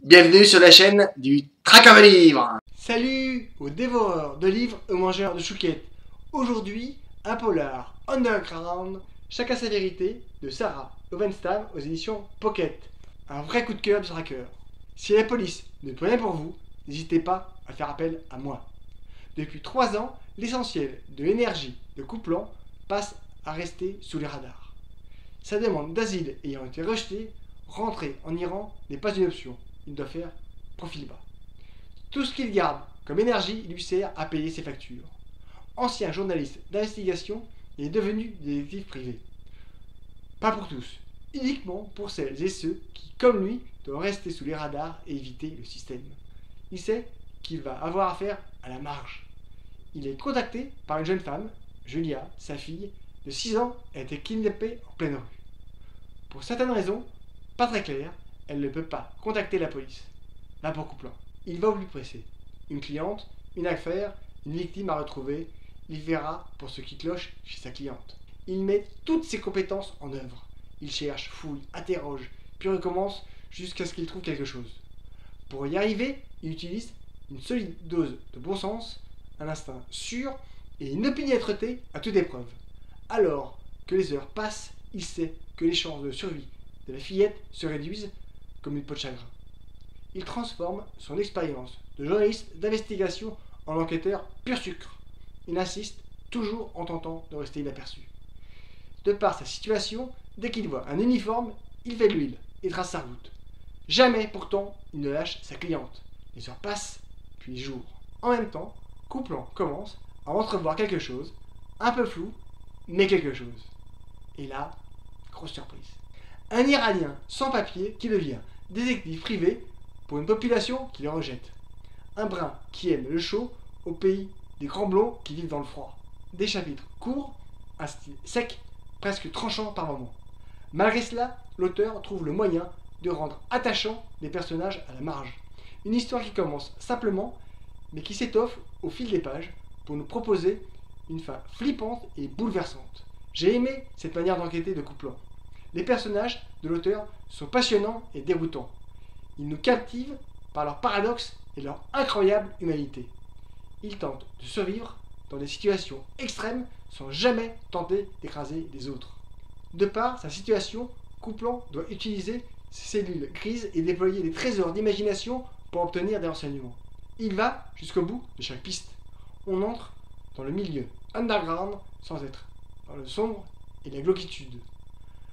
Bienvenue sur la chaîne du Traqueur de livres. Salut aux dévoreurs de livres et aux mangeurs de chouquettes. Aujourd'hui, un polar underground, Chacun sa vérité, de Sarah Lovenstein aux éditions Pocket. Un vrai coup de cœur du traqueur. Si la police ne peut rien pour vous, n'hésitez pas à faire appel à moi. Depuis 3 ans, l'essentiel de l'énergie de Couplan passe à rester sous les radars. Sa demande d'asile ayant été rejetée, rentrer en Iran n'est pas une option. Il doit faire profil bas. Tout ce qu'il garde comme énergie lui sert à payer ses factures. Ancien journaliste d'investigation, il est devenu détective privé. Pas pour tous, uniquement pour celles et ceux qui, comme lui, doivent rester sous les radars et éviter le système. Il sait qu'il va avoir affaire à la marge. Il est contacté par une jeune femme, Julia, sa fille, de 6 ans, a été kidnappée en pleine rue. Pour certaines raisons, pas très claires, elle ne peut pas contacter la police. Là pour Couplan. Il va au plus pressé. Une cliente, une affaire, une victime à retrouver. Il verra pour ce qui cloche chez sa cliente. Il met toutes ses compétences en œuvre. Il cherche, fouille, interroge, puis recommence jusqu'à ce qu'il trouve quelque chose. Pour y arriver, il utilise une solide dose de bon sens, un instinct sûr et une opiniâtreté à toute épreuve. Alors que les heures passent, il sait que les chances de survie de la fillette se réduisent comme une peau de chagrin. Il transforme son expérience de journaliste d'investigation en enquêteur pur sucre. Il insiste toujours en tentant de rester inaperçu. De par sa situation, dès qu'il voit un uniforme, il fait de l'huile et trace sa route. Jamais pourtant il ne lâche sa cliente. Les heures passent, puis les jours. En même temps, Couplan commence à entrevoir quelque chose, un peu flou, mais quelque chose. Et là, grosse surprise. Un Iranien sans papier qui devient détective privé pour une population qui le rejette. Un brun qui aime le chaud au pays des grands blonds qui vivent dans le froid. Des chapitres courts, un style sec, presque tranchant par moments. Malgré cela, l'auteur trouve le moyen de rendre attachant les personnages à la marge. Une histoire qui commence simplement, mais qui s'étoffe au fil des pages pour nous proposer une fin flippante et bouleversante. J'ai aimé cette manière d'enquêter de Couplan. Les personnages de l'auteur sont passionnants et déroutants. Ils nous captivent par leur paradoxe et leur incroyable humanité. Ils tentent de survivre dans des situations extrêmes sans jamais tenter d'écraser les autres. De par sa situation, Couplan doit utiliser ses cellules grises et déployer des trésors d'imagination pour obtenir des renseignements. Il va jusqu'au bout de chaque piste. On entre dans le milieu underground sans être dans le sombre et la glauquitude.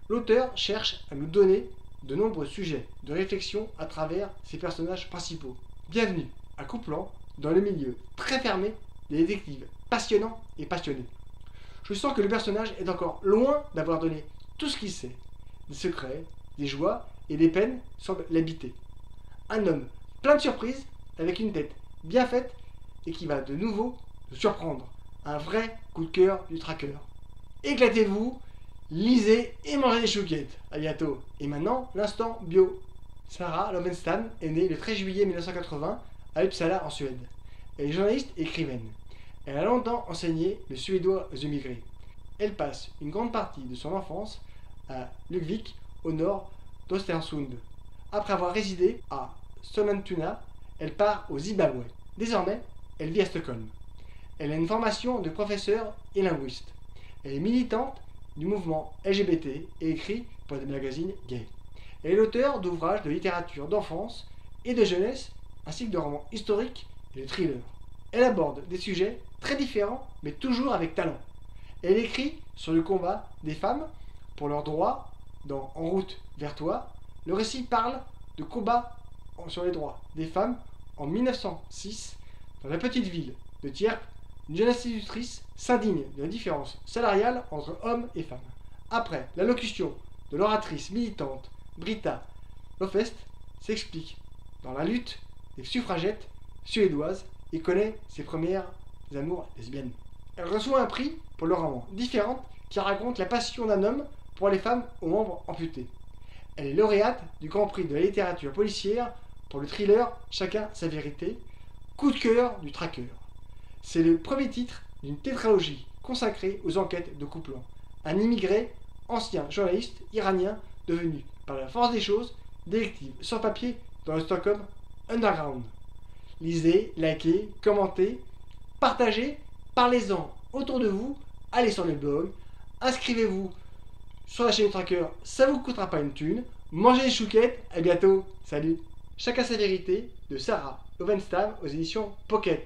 L'auteur cherche à nous donner de nombreux sujets de réflexion à travers ses personnages principaux. Bienvenue à Couplan, dans le milieu très fermé des détectives passionnants et passionnés. Je sens que le personnage est encore loin d'avoir donné tout ce qu'il sait. Des secrets, des joies et des peines semblent l'habiter. Un homme plein de surprises, avec une tête bien faite et qui va de nouveau nous surprendre. Un vrai coup de cœur du traqueur. Éclatez-vous, lisez et mangez des chouquettes. A bientôt. Et maintenant, l'instant bio. Sarah Lovenstein est née le 13 juillet 1980 à Uppsala en Suède. Elle est journaliste et écrivaine. Elle a longtemps enseigné le suédois aux immigrés. Elle passe une grande partie de son enfance à Lugnvik, au nord d'Östersund. Après avoir résidé à Sollentuna, elle part au Zimbabwe. Désormais, elle vit à Stockholm. Elle a une formation de professeur et linguiste. Elle est militante du mouvement LGBT et écrit pour des magazines gays. Elle est l'auteur d'ouvrages de littérature d'enfance et de jeunesse, ainsi que de romans historiques et de thrillers. Elle aborde des sujets très différents, mais toujours avec talent. Elle écrit sur le combat des femmes pour leurs droits dans En route vers toi. Le récit parle de combat sur les droits des femmes en 1906 dans la petite ville de Tierp. Une jeune institutrice s'indigne de la différence salariale entre hommes et femmes. Après l'allocution de l'oratrice militante Britta Lofest s'explique dans la lutte des suffragettes suédoises et connaît ses premières amours lesbiennes. Elle reçoit un prix pour le roman Différente qui raconte la passion d'un homme pour les femmes aux membres amputés. Elle est lauréate du Grand Prix de la littérature policière pour le thriller Chacun sa vérité, coup de cœur du traqueur. C'est le premier titre d'une tétralogie consacrée aux enquêtes de Couplan. Un immigré, ancien journaliste iranien, devenu, par la force des choses, détective sans papier dans le Stockholm Underground. Lisez, likez, commentez, partagez, parlez-en autour de vous, allez sur le blog, inscrivez-vous sur la chaîne Tracker, ça vous coûtera pas une thune. Mangez les chouquettes, à bientôt, salut. Chacun sa vérité de Sarah Ovenstam aux éditions Pocket.